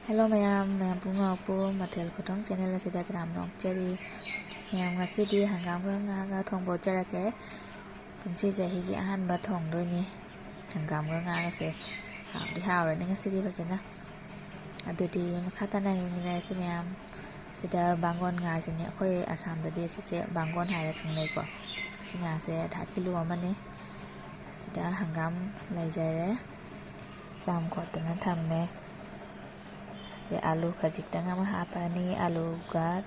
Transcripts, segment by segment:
Hello ma'am Pumaupo Matel Kotong channel sida tram nok cheri ma'am ngasidi hanggam nga thongbo charake kunsi jahi gi ahanba thongdoi ni hanggam nga se hawdi hawrani ngasidi fajana adudi makhatana yimine se ma'am sida bangon nga sini akhoi Assam da de se bangon haira khangnai ko singa se 5 kilo amani sida hanggam laijare sam ko tana thamme se alu khajik tanga ma hapani alu ga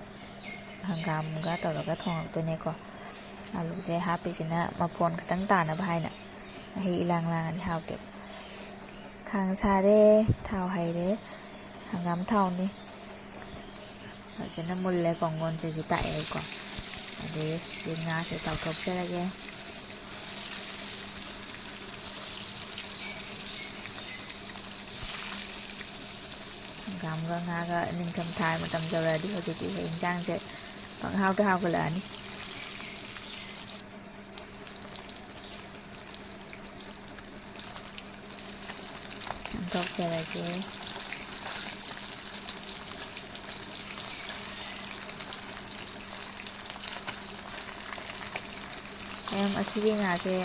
hanggam ga tawraga thongaktoine ko alu se hapi sina mapon khatang tana bhaina hi ilang lang ani hawte khang sare thau haire hanggam thau ni jana mulle kongon se ji tai ko ade dinga se taw thok charage hanggam ga nga ga ning tham thai matam jawra di ho ti he jang se bang hau to hau ga la ni thok charage em asiri nga se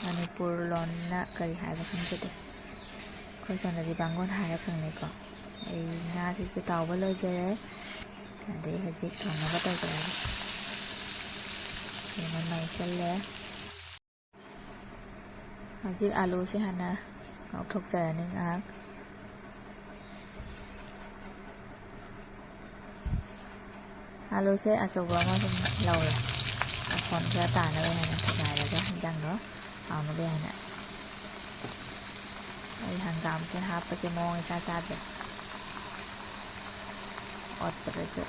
Manipur lon na kari hai ba khang jade khoi son da di bangon hai khang nei ko ai nga se chu taw ba loi jare ade hajik thong na ba taw jare ye man mai sel le hajik alu se hana ngau thok jare ning ak alu se achau ba ma sum lau la kon kya ta na ba na thai la ga jang no aw no ba na ai hanggam se hap pa se mong cha cha de ot pa de se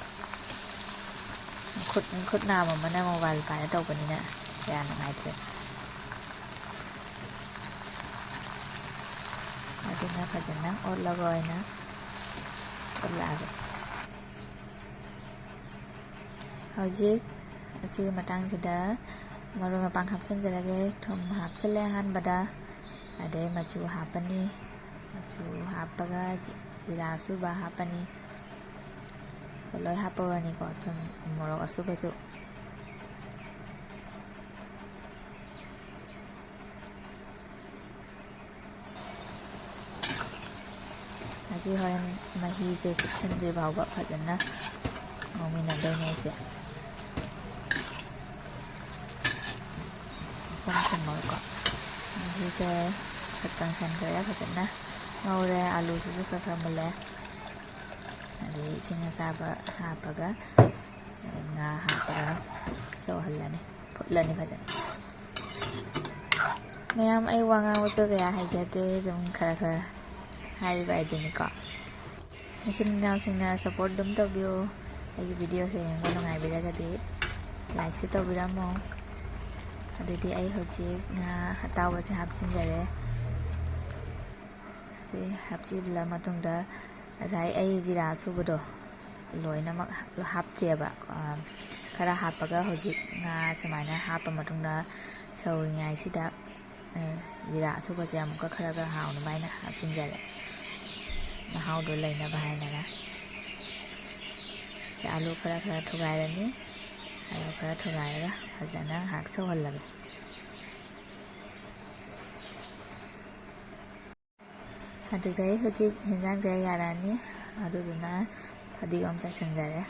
khut na ma na ma wal pa taw pa ni na ya na ngai de adi na pa jan na ot la goi na ot la ge hojik asi matang sida maru mapang hapsan jarage thom hapsan le han bada ade machu hapani machu hapaga jira suba hapani loi haporani ko thom morok asuba su asi horan mahi se chandre bawba phajana ngomina done se không mở có thì sẽ thật căng chân cái đó phải na ngầu ra alu thì rất là một lẽ để xin ra ba hạt baga nga hạt baga so halla ni phutla ni phải mayam ai wanga uto kaya hay jate dum khara khara hai bai din ko xin na support dum to view ai video se ngono ngai bi ga di like si to bi ra mo adidi ai hojik nga hataw ba se hapsin jare se hapsi la matung da azai ai jira su bodo loina mak hap che ba khara hapaga hojik nga samaina hapa matung da sauri ngai sida jira su ba jam ka khara ga haw na mai na hapsin jare na haw do laina ba hai na na se alu khara thugai ra ni alu khara thugai ra fajana hak so hal lage adu dai hojik hinjang jai yarani adu duna padigom sai sanjare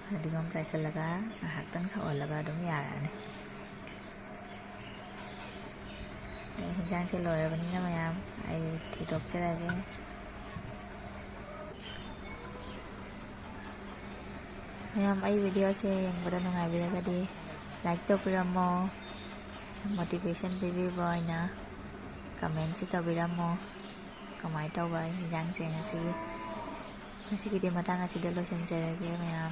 padigom sai salaga hak tang so laga dum yarani hinjang se loi ra bani na mayam ai thi tok charage mayam ai video se yang bada nungai bi ga di like to piramo motivation baby boy na comment si to biramo kamai to ba hinjang se ngasi ngasi ki di matang ngasi de lo sen jare ge mayam